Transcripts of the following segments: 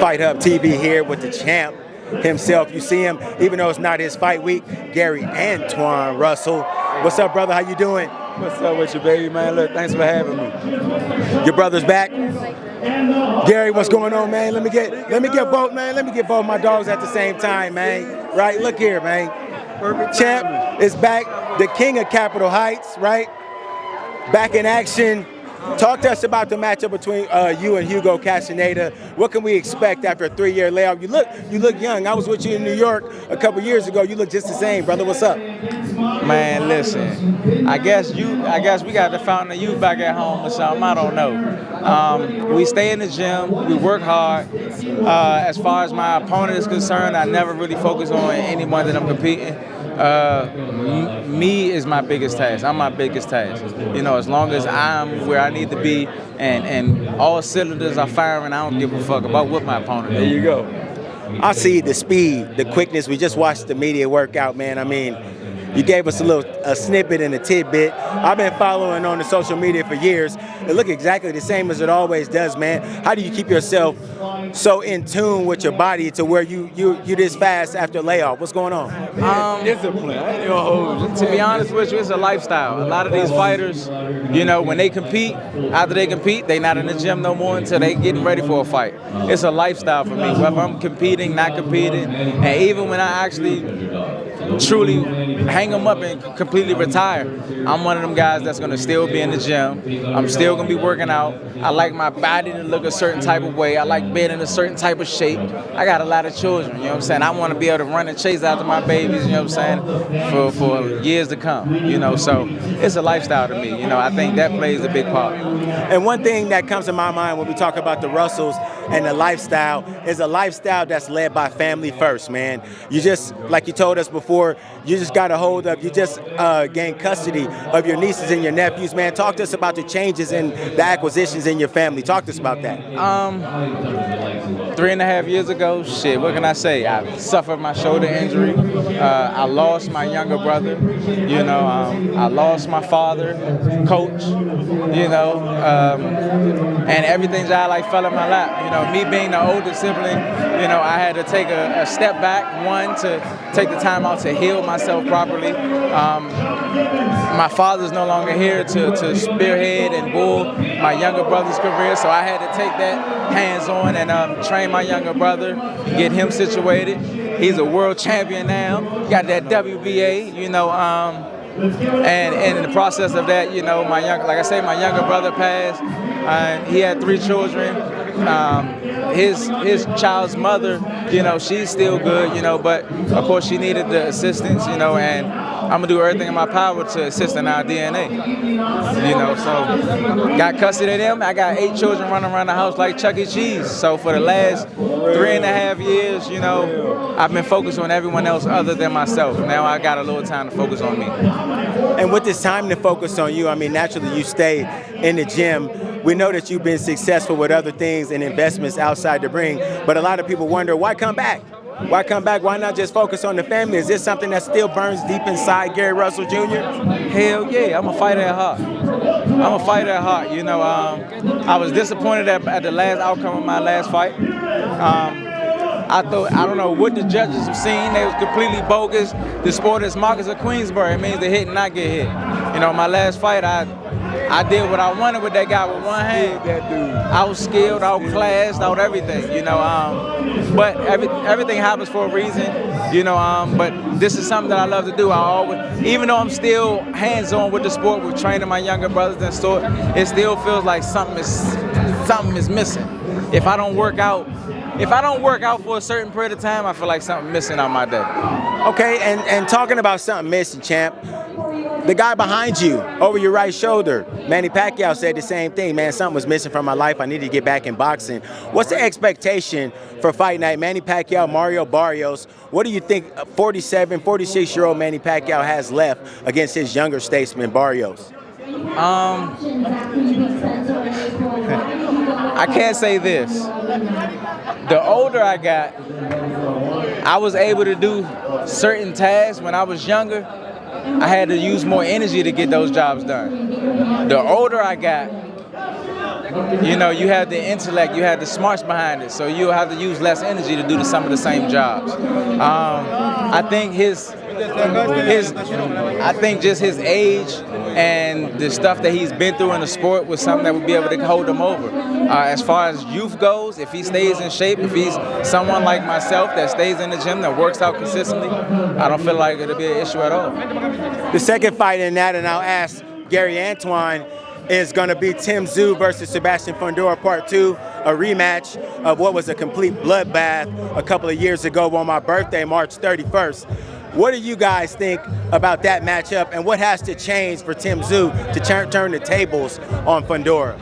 Fight Hub TV here with the champ himself. You see him, even though it's not his fight week, Gary Antuanne Russell. What's up, brother? How you doing? What's up with you, baby, man? Look, thanks for having me. Your brother's back. Gary, what's going on, man? Let me get both my dogs at the same time, man. Right? Look here, man. Perfect. Champ is back, the king of Capitol Heights, right? Back in action. Talk to us about the matchup between you and Hugo Castaneda. What can we expect after a 3-year layoff? You look young. I was with you in New York a couple years ago. You look just the same, brother. What's up? Man, listen. I guess we got the fountain of youth back at home or something. I don't know. We stay in the gym. We work hard. As far as my opponent is concerned, I never really focus on anyone that I'm competing. Me is my biggest task. I'm my biggest task. You know, as long as I'm where I need to be and all cylinders are firing, I don't give a fuck about what my opponent is. There you go. I see the speed, the quickness. We just watched the media workout, man. I mean, you gave us a snippet and a tidbit. I've been following on the social media for years. It look exactly the same as it always does, man. How do you keep yourself so in tune with your body to where you this fast after layoff? What's going on? Discipline. To be honest with you, it's a lifestyle. A lot of these fighters, you know, when they compete, after they compete, they not in the gym no more until they getting ready for a fight. It's a lifestyle for me. Whether I'm competing, not competing, and even when I actually truly hang them up and completely retire, I'm one of them guys that's gonna still be in the gym. I'm still gonna be working out. I like my body to look a certain type of way. I like being in a certain type of shape. I got a lot of children, you know what I'm saying? I wanna be able to run and chase after my babies, you know what I'm saying, for years to come, you know, so it's a lifestyle to me, you know, I think that plays a big part. And one thing that comes to my mind when we talk about the Russells and the lifestyle is a lifestyle that's led by family first, man. You just, like you told us before, you just got a hold of, you just gained custody of your nieces and your nephews, man. Talk to us about the changes and the acquisitions in your family. Talk to us about that. 3.5 years ago, shit, what can I say? I suffered my shoulder injury. I lost my younger brother. You know, I lost my father, coach, you know, and everything just like fell in my lap. You know, me being the older sibling, you know, I had to take a step back, one, to take the time out to heal myself properly. My father's no longer here to spearhead and bull my younger brother's career, so I had to take that hands-on and train my younger brother, get him situated. He's a world champion now, got that WBA, you know, and in the process of that, you know, my younger brother passed. He had 3 children. His child's mother, you know, she's still good, you know, but of course she needed the assistance, you know, and I'm gonna do everything in my power to assist in our DNA, you know, so got custody of them. I got 8 children running around the house like Chuck E. Cheese. So for the last 3.5 years, you know, I've been focused on everyone else other than myself. Now I got a little time to focus on me. And with this time to focus on you, I mean, naturally you stay in the gym. We know that you've been successful with other things and investments outside the ring, but a lot of people wonder, why come back? Why come back? Why not just focus on the family? Is this something that still burns deep inside Gary Russell Jr.? Hell yeah, I'm a fighter at heart. I'm a fighter at heart. You know, I was disappointed at the last outcome of my last fight. I don't know what the judges have seen. They was completely bogus. The sport is Marcus of Queensborough. It means to hit and not get hit. You know, my last fight, I did what I wanted with that guy with one hand. I was skilled, outclassed, out everything, you know. But everything happens for a reason, you know. But this is something that I love to do. I always, even though I'm still hands-on with the sport, with training my younger brothers and sort, it still feels like something is missing. If I don't work out for a certain period of time, I feel like something missing on my day. Okay, and talking about something missing, champ, the guy behind you, over your right shoulder, Manny Pacquiao, said the same thing. Man, something was missing from my life. I need to get back in boxing. What's the expectation for fight night? Manny Pacquiao, Mario Barrios. What do you think 47, 46-year-old Manny Pacquiao has left against his younger statesman, Barrios? I can't say this. The older I got, I was able to do certain tasks when I was younger I had to use more energy to get those jobs done. The older I got, you know, you had the intellect, you had the smarts behind it, so you'll have to use less energy to do some of the same jobs. I think I think just his age and the stuff that he's been through in the sport was something that would be able to hold him over. As far as youth goes, if he stays in shape, if he's someone like myself that stays in the gym, that works out consistently, I don't feel like it'll be an issue at all. The second fight in that, and I'll ask Gary Antuanne, is going to be Tim Tsyzu versus Sebastian Fundora Part 2, a rematch of what was a complete bloodbath a couple of years ago on my birthday, March 31st. What do you guys think about that matchup, and what has to change for Tim Tsyzu to turn the tables on Fundora?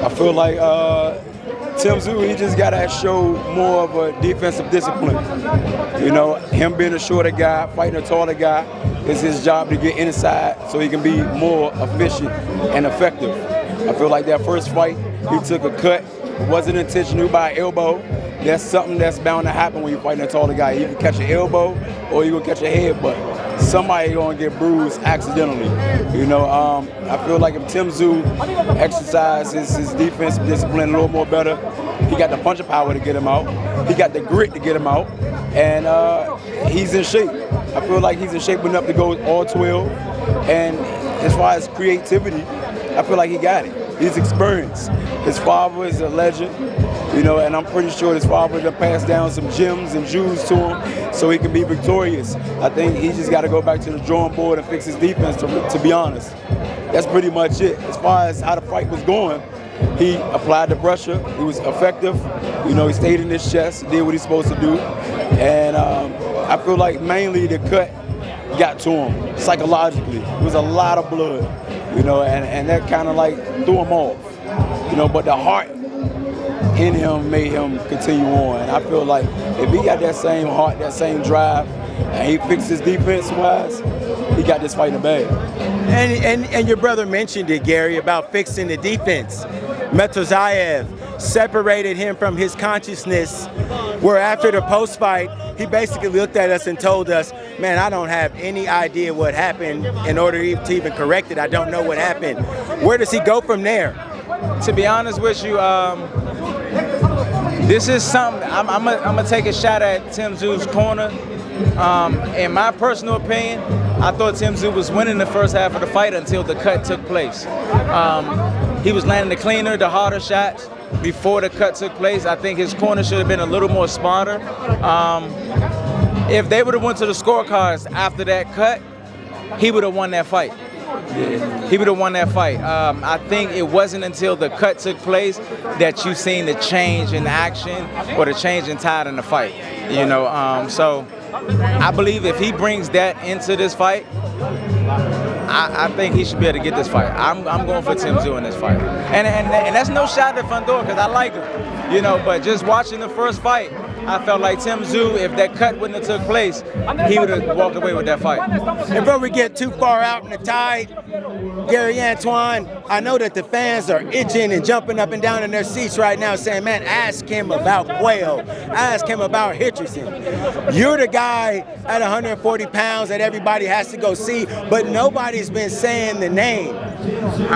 I feel like Tim Tsyzu, he just got to show more of a defensive discipline. You know, him being a shorter guy, fighting a taller guy, it's his job to get inside so he can be more efficient and effective. I feel like that first fight, he took a cut. It wasn't intentional by an elbow. That's something that's bound to happen when you're fighting a taller guy. You can catch an elbow or you can catch a headbutt. Somebody gonna get bruised accidentally. You know, I feel like if Tim Tsyzu exercises his defensive discipline a little more better, he got the punching power to get him out. He got the grit to get him out, and he's in shape. I feel like he's in shape enough to go all 12. And as far as creativity, I feel like he got it. He's experienced. His father is a legend. You know, and I'm pretty sure his father will pass down some gems and jewels to him so he can be victorious. I think he just got to go back to the drawing board and fix his defense, to be honest. That's pretty much it. As far as how the fight was going, he applied the pressure. He was effective. You know, he stayed in his chest, did what he's supposed to do. And I feel like mainly the cut got to him psychologically. It was a lot of blood, you know, and that kind of like threw him off. You know, but the heart in him made him continue on. And I feel like if he got that same heart, that same drive, and he fixed his defense-wise, he got this fight in the bag. And your brother mentioned it, Gary, about fixing the defense. Metazayev separated him from his consciousness, where after the post-fight, he basically looked at us and told us, man, I don't have any idea what happened in order to even correct it. I don't know what happened. Where does he go from there? To be honest with you, this is something, I'm gonna take a shot at Tim Tsyu's corner. In my personal opinion, I thought Tim Tszyu was winning the first half of the fight until the cut took place. He was landing the cleaner, the harder shots before the cut took place. I think his corner should have been a little more smarter. If they would have went to the scorecards after that cut, he would have won that fight. He would have won that fight. I think it wasn't until the cut took place that you seen the change in action or the change in tide in the fight. You know, so I believe if he brings that into this fight, I think he should be able to get this fight. I'm going for Tim Tszyu in this fight, and that's no shot at Fundora because I like him, you know. But just watching the first fight, I felt like Tim Tszyu, if that cut wouldn't have took place, he would have walked away with that fight. And before we get too far out in the tide, Gary Antuanne, I know that the fans are itching and jumping up and down in their seats right now saying, man, ask him about Quayle, ask him about Hitcherson. You're the guy at 140 pounds that everybody has to go see, but nobody's been saying the name.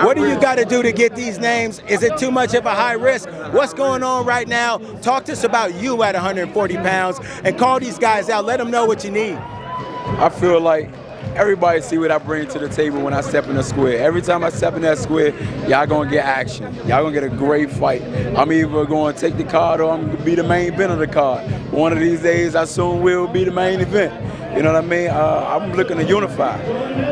What do you got to do to get these names? Is it too much of a high risk? What's going on right now? Talk to us about you at 140 pounds and call these guys out. Let them know what you need. I feel like everybody see what I bring to the table when I step in the square. Every time I step in that square, y'all gonna get action. Y'all gonna get a great fight. I'm either gonna take the card or I'm gonna be the main event of the card. One of these days, I soon will be the main event. You know what I mean? I'm looking to unify.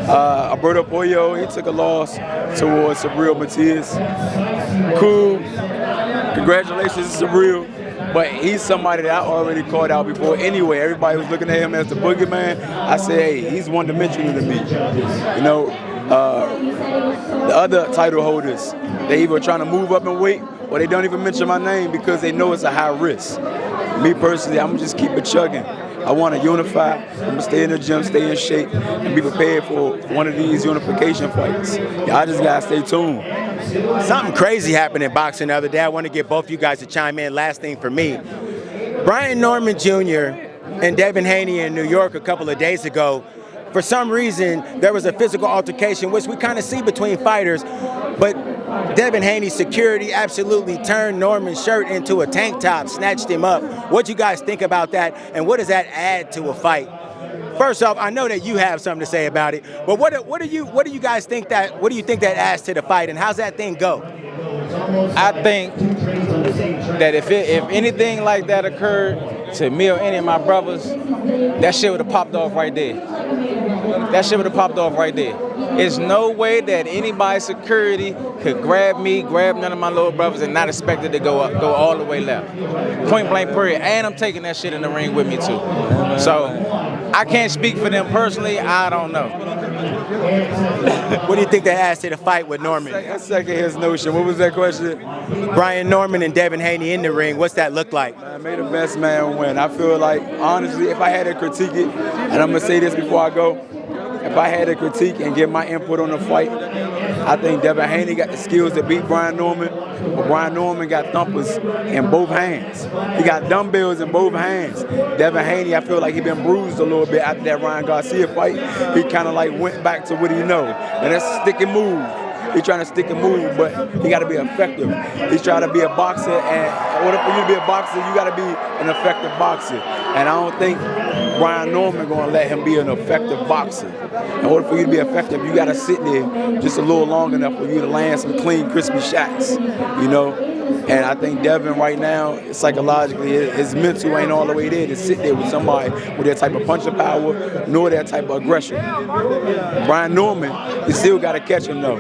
Alberto Pollo, he took a loss towards Sabril Matias. Cool. Congratulations to Sabril. But he's somebody that I already called out before anyway. Everybody was looking at him as the boogeyman. I said, hey, he's one-dimensional to me. You know, the other title holders, they either trying to move up in weight or they don't even mention my name because they know it's a high risk. Me personally, I'm just keep it chugging. I want to unify. I'm going to stay in the gym, stay in shape, and be prepared for one of these unification fights. Y'all just got to stay tuned. Something crazy happened in boxing the other day. I want to get both you guys to chime in. Last thing for me. Brian Norman Jr. and Devon Haney in New York a couple of days ago for some reason, there was a physical altercation, which we kind of see between fighters, but Devon Haney's security absolutely turned Norman's shirt into a tank top, snatched him up. What do you guys think about that, and what does that add to a fight? First off, I know that you have something to say about it, but what do you guys think that adds to the fight, and how's that thing go? I think that if anything like that occurred to me or any of my brothers, that shit would have popped off right there. That shit would have popped off right there. There's no way that anybody's security could grab me, grab none of my little brothers, and not expect it to go all the way left. Point blank period. And I'm taking that shit in the ring with me too. So I can't speak for them personally. I don't know. What do you think that adds to the fight with Norman? I second his notion. What was that question? Brian Norman and Devon Haney in the ring. What's that look like? May the best man win. I feel like, honestly, if I had to critique it, and I'm going to say this before I go, if I had to critique and give my input on the fight, I think Devon Haney got the skills to beat Brian Norman, but Brian Norman got thumpers in both hands. He got dumbbells in both hands. Devon Haney, I feel like he been bruised a little bit after that Ryan Garcia fight. He kind of like went back to what he know, and that's stick and move. He's trying to stick and move, but he got to be effective. He's trying to be a boxer, and in order for you to be a boxer, you got to be an effective boxer. And I don't think Brian Norman going to let him be an effective boxer. In order for you to be effective, you got to sit there just a little long enough for you to land some clean, crispy shots, you know? And I think Devon right now, psychologically, his mental ain't all the way there to sit there with somebody with that type of punching power, nor that type of aggression. Brian Norman, you still got to catch him though.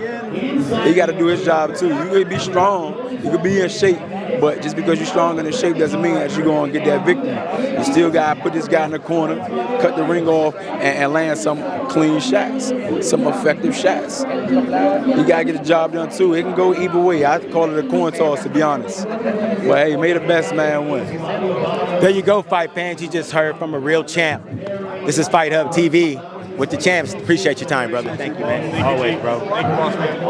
He got to do his job too. You could be strong, you could be in shape, but just because you're strong and in shape doesn't mean that you're going to get that victory. You still got to put this guy in the corner, cut the ring off, and land some clean shots, some effective shots. You got to get the job done too. It can go either way. I call it a coin toss, to be honest. But hey, may the best man win. There you go, fight fans. You just heard from a real champ. This is Fight Hub TV with the champs. Appreciate your time, brother. Thank you, man. Always, bro. Thank you, boss man.